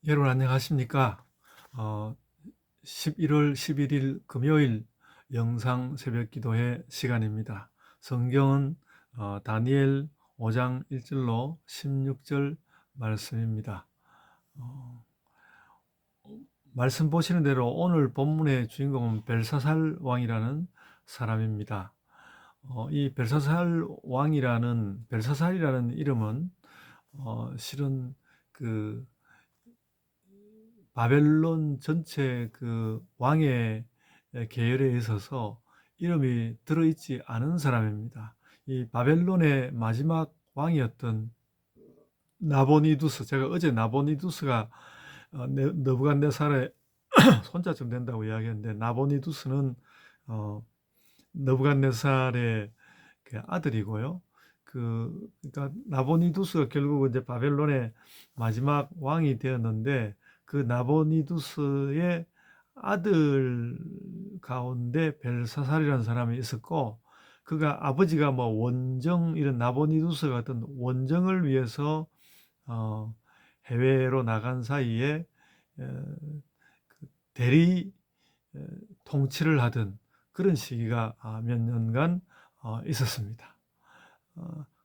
여러분 안녕하십니까? 어, 11월 11일 금요일 영상 새벽 기도회 시간입니다. 성경은 다니엘 5장 1절로 16절 말씀입니다. 어, 말씀 보시는 대로 오늘 본문의 주인공은 벨사살 왕이라는 사람입니다. 이 벨사살이라는 이름은 실은 그 바벨론 전체 그 왕의 계열에 있어서 이름이 들어있지 않은 사람입니다. 이 바벨론의 마지막 왕이었던 나보니두스, 제가 어제 나보니두스가 너부갓네살의 손자쯤 된다고 이야기했는데, 나보니두스는 어, 너부갓네살의 그 아들이고요. 그러니까 나보니두스가 결국 이제 바벨론의 마지막 왕이 되었는데, 그 나보니두스의 아들 가운데 벨사살이라는 사람이 있었고, 그가 아버지가 뭐 원정, 이런 나보니두스 같은 원정을 위해서 어, 해외로 나간 사이에 대리 통치를 하던 그런 시기가 몇 년간 있었습니다.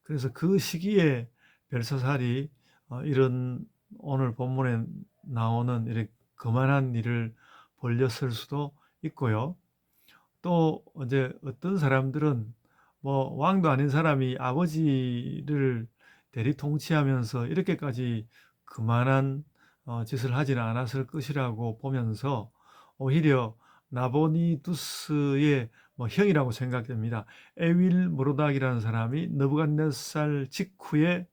그래서 그 시기에 벨사살이 이런 오늘 본문에 나오는 이렇게 거만한 일을 벌였을 수도 있고요. 또 이제 어떤 사람들은 뭐 왕도 아닌 사람이 아버지를 대리 통치하면서 이렇게까지 그만한 짓을 하지는 않았을 것이라고 보면서 오히려 나보니두스의 뭐 형이라고 생각됩니다. 에윌 모로닥이라는 사람이 느부갓네살 직후에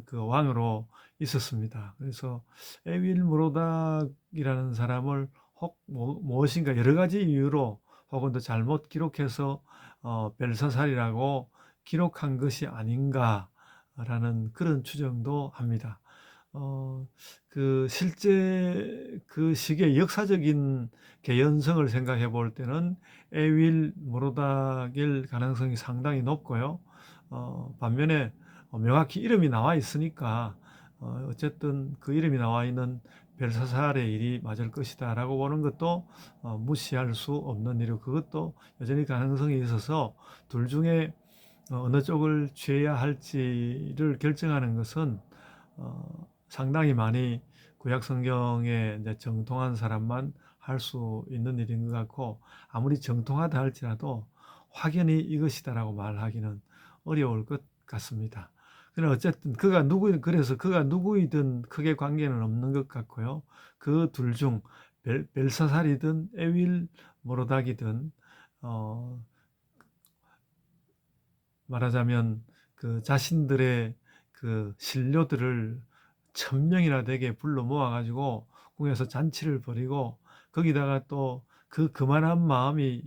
그 왕으로 있었습니다. 그래서 에윌 모로닥이라는 사람을 혹 무엇인가 여러 가지 이유로 혹은 또 잘못 기록해서 벨사살이라고 기록한 것이 아닌가라는 그런 추정도 합니다. 어, 실제 그 시기의 역사적인 개연성을 생각해 볼 때는 에윌 모로닥일 가능성이 상당히 높고요. 반면에 명확히 이름이 나와 있으니까 어쨌든 그 이름이 나와 있는 벨사살의 일이 맞을 것이다 라고 보는 것도 무시할 수 없는 일이고, 그것도 여전히 가능성이 있어서 둘 중에 어느 쪽을 취해야 할지를 결정하는 것은 상당히 많이 구약 성경에 이제 정통한 사람만 할 수 있는 일인 것 같고, 아무리 정통하다 할지라도 확연히 이것이다라고 말하기는 어려울 것 같습니다. 그러나 어쨌든 그래서 그가 누구이든 크게 관계는 없는 것 같고요. 그 둘 중 벨사살이든 에윌 모로닥이든 어, 말하자면 그 자신들의 그 신료들을 1000명이나 되게 불러 모아가지고 궁에서 잔치를 벌이고, 거기다가 또 그 그만한 마음이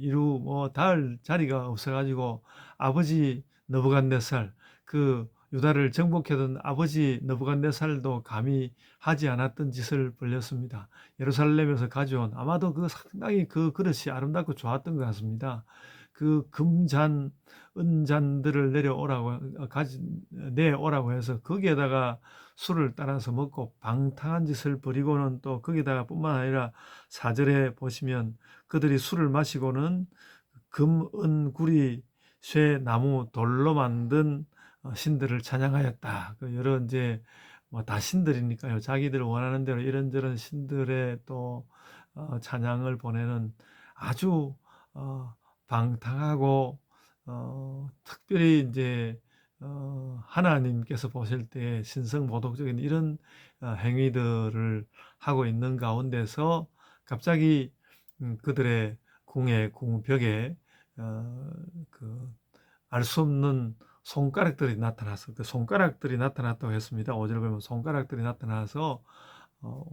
닿을 자리가 없어가지고 아버지 느부갓네살, 그 유다를 정복하던 아버지 느부갓네살도 감히 하지 않았던 짓을 벌였습니다. 예루살렘에서 가져온, 아마도 그 상당히 그 그릇이 아름답고 좋았던 것 같습니다. 그 금잔 은잔들을 내오라고 해서 거기에다가 술을 따라서 먹고 방탕한 짓을 벌이고는, 또 거기다가 뿐만 아니라 4절에 보시면 그들이 술을 마시고는 금, 은, 구리, 쇠, 나무, 돌로 만든 신들을 찬양하였다. 그 여러 이제 뭐 다 신들이니까요. 자기들 원하는 대로 이런저런 신들의 또 찬양을 보내는 아주 방탕하고 특별히 이제 하나님께서 보실 때 신성모독적인 이런 행위들을 하고 있는 가운데서 갑자기 그들의 궁벽에 어, 그 알 수 없는 손가락들이 나타났어. 그 손가락들이 나타났다고 했습니다. 5절 보면 손가락들이 나타나서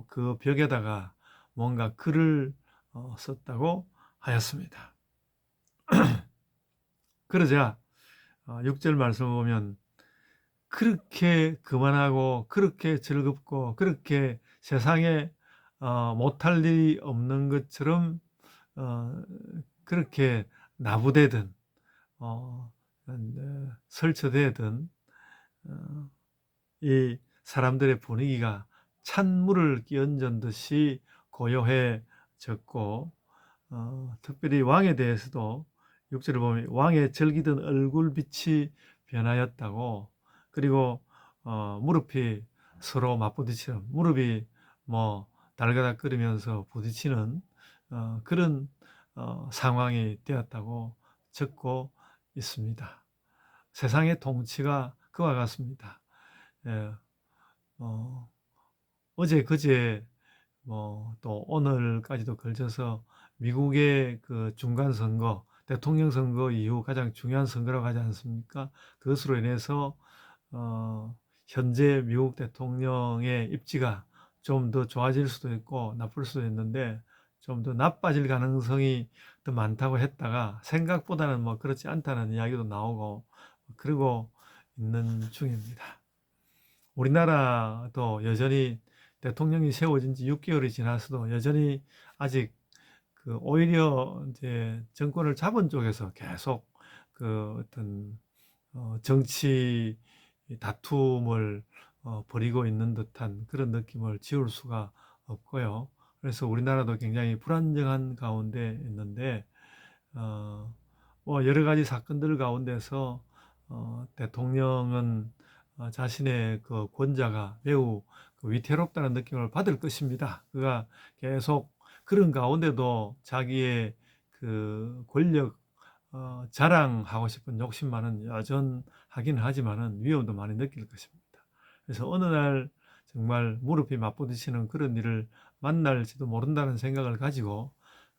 그 벽에다가 뭔가 글을 썼다고 하였습니다. 그러자 6절 말씀을 보면 그렇게 그만하고 그렇게 즐겁고 그렇게 세상에 못할 일이 없는 것처럼 그렇게 나부대든 설쳐대든 이 사람들의 분위기가 찬물을 끼얹은 듯이 고요해졌고, 특별히 왕에 대해서도 6절을 보면 왕의 절기던 얼굴빛이 변하였다고. 그리고 무릎이 서로 맞부딪히는, 무릎이 뭐 달가닥거리면서 부딪히는 그런 상황이 되었다고 적고 있습니다. 세상의 통치가 그와 같습니다. 예, 어제 그제 또 오늘까지도 걸쳐서 미국의 그 중간 선거, 대통령 선거 이후 가장 중요한 선거라고 하지 않습니까? 그것으로 인해서 현재 미국 대통령의 입지가 좀 더 좋아질 수도 있고 나쁠 수도 있는데, 좀 더 나빠질 가능성이 더 많다고 했다가 생각보다는 뭐 그렇지 않다는 이야기도 나오고 그러고 있는 중입니다. 우리나라도 여전히 대통령이 세워진 지 6개월이 지나서도 여전히 아직 그 오히려 이제 정권을 잡은 쪽에서 계속 그 어떤 정치 다툼을 벌이고 있는 듯한 그런 느낌을 지울 수가 없고요. 그래서 우리나라도 굉장히 불안정한 가운데 있는데, 뭐 여러 가지 사건들 가운데서 대통령은 자신의 그 권자가 매우 그 위태롭다는 느낌을 받을 것입니다. 그가 계속 그런 가운데도 자기의 그 권력 자랑하고 싶은 욕심만은 여전하긴 하지만은 위험도 많이 느낄 것입니다. 그래서 어느 날 정말 무릎이 맞부딪히는 그런 일을 만날지도 모른다는 생각을 가지고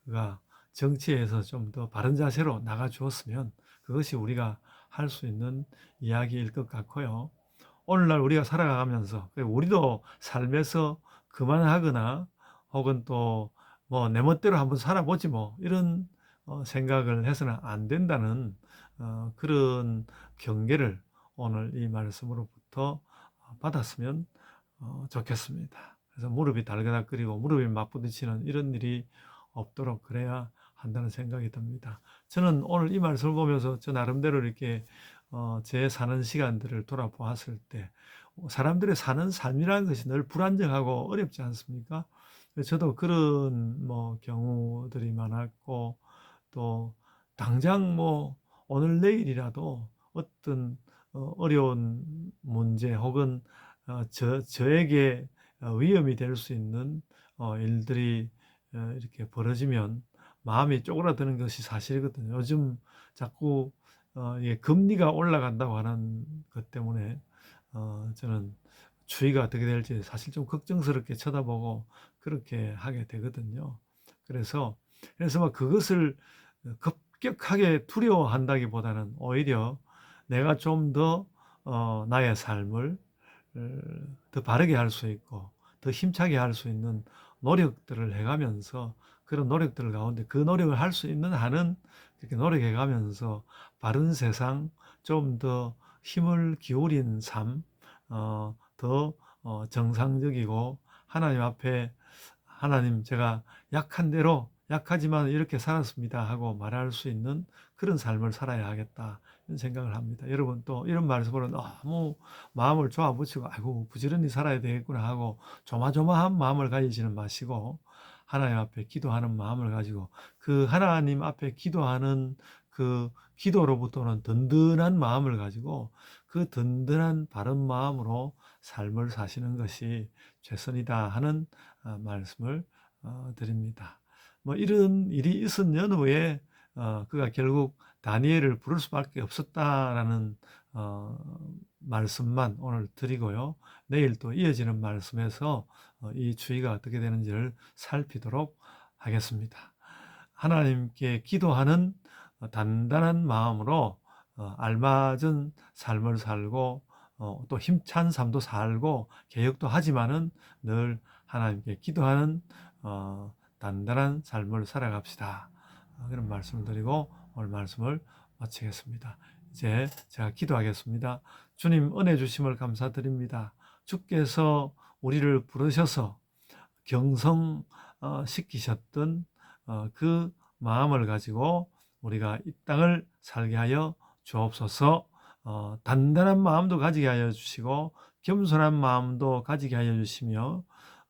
그가 정치에서 좀 더 바른 자세로 나가 주었으면 그것이 우리가 할 수 있는 이야기일 것 같고요. 오늘날 우리가 살아가면서 우리도 삶에서 그만하거나 혹은 또 뭐 내 멋대로 한번 살아보지 뭐 이런 생각을 해서는 안 된다는 그런 경계를 오늘 이 말씀으로부터 받았으면 좋겠습니다. 그래서 무릎이 달그락거리고 무릎이 맞부딪히는 이런 일이 없도록 그래야 한다는 생각이 듭니다. 저는 오늘 이 말씀을 보면서 저 나름대로 이렇게 제 사는 시간들을 돌아보았을 때 사람들의 사는 삶이라는 것이 늘 불안정하고 어렵지 않습니까? 저도 그런 뭐 경우들이 많았고, 또 당장 뭐 오늘 내일이라도 어떤 어려운 문제 혹은 저에게 위험이 될 수 있는 일들이 이렇게 벌어지면 마음이 쪼그라드는 것이 사실이거든요. 요즘 자꾸 이게 금리가 올라간다고 하는 것 때문에 저는 추이가 어떻게 될지 사실 좀 걱정스럽게 쳐다보고 그렇게 하게 되거든요. 그래서 막 그것을 급격하게 두려워한다기보다는 오히려 내가 좀 더 나의 삶을 더 바르게 할 수 있고 더 힘차게 할 수 있는 노력들을 해가면서, 그런 노력들 가운데 그 노력을 할 수 있는 한은 그렇게 노력해 가면서 바른 세상, 좀 더 힘을 기울인 삶, 더 정상적이고 하나님 앞에 하나님 제가 약한 대로 약하지만 이렇게 살았습니다 하고 말할 수 있는 그런 삶을 살아야 하겠다 이런 생각을 합니다. 여러분 또 이런 말씀으로 너무 마음을 쪼아붙이고 아이고 부지런히 살아야 되겠구나 하고 조마조마한 마음을 가지지는 마시고 하나님 앞에 기도하는 마음을 가지고 그 하나님 앞에 기도하는 그 기도로부터는 든든한 마음을 가지고 그 든든한 바른 마음으로 삶을 사시는 것이 최선이다 하는 말씀을 드립니다. 뭐 이런 일이 있은 연후에 그가 결국 다니엘을 부를 수밖에 없었다라는 말씀만 오늘 드리고요. 내일 또 이어지는 말씀에서 이 주의가 어떻게 되는지를 살피도록 하겠습니다. 하나님께 기도하는 단단한 마음으로 알맞은 삶을 살고 또 힘찬 삶도 살고 개혁도 하지만은 늘 하나님께 기도하는 단단한 삶을 살아갑시다. 그런 말씀을 드리고 오늘 말씀을 마치겠습니다. 이제 제가 기도하겠습니다. 주님 은혜 주심을 감사드립니다. 주께서 우리를 부르셔서 경성시키셨던 그 마음을 가지고 우리가 이 땅을 살게 하여 주옵소서. 단단한 마음도 가지게 하여 주시고 겸손한 마음도 가지게 하여 주시며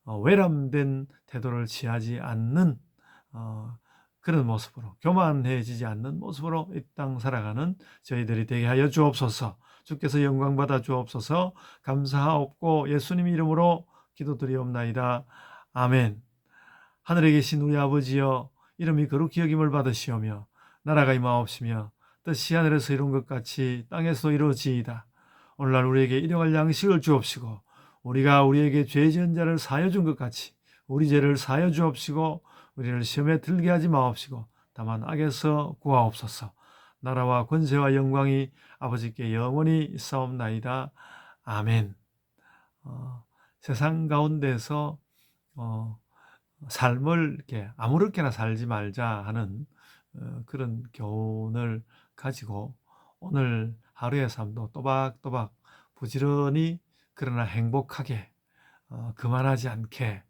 외람된 태도를 취하지 않는 그런 모습으로, 교만해지지 않는 모습으로 이 땅 살아가는 저희들이 되게 하여 주옵소서. 주께서 영광 받아 주옵소서. 감사하옵고 예수님 이름으로 기도드리옵나이다. 아멘. 하늘에 계신 우리 아버지여, 이름이 거룩히 여김을 받으시오며 나라가 임하옵시며 뜻이 하늘에서 이룬 것 같이 땅에서 이루어지이다. 오늘날 우리에게 일용할 양식을 주옵시고 우리가 우리에게 죄 지은 자를 사하여 준 것 같이 우리 죄를 사하여 주옵시고 우리를 시험에 들게 하지 마옵시고 다만 악에서 구하옵소서. 나라와 권세와 영광이 아버지께 영원히 있사옵나이다. 아멘. 세상 가운데서 삶을 이렇게 아무렇게나 살지 말자 하는 그런 교훈을 가지고 오늘 하루의 삶도 또박또박 부지런히 그러나 행복하게 그만하지 않게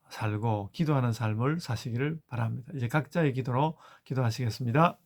살고 기도하는 삶을 사시기를 바랍니다. 이제 각자의 기도로 기도하시겠습니다.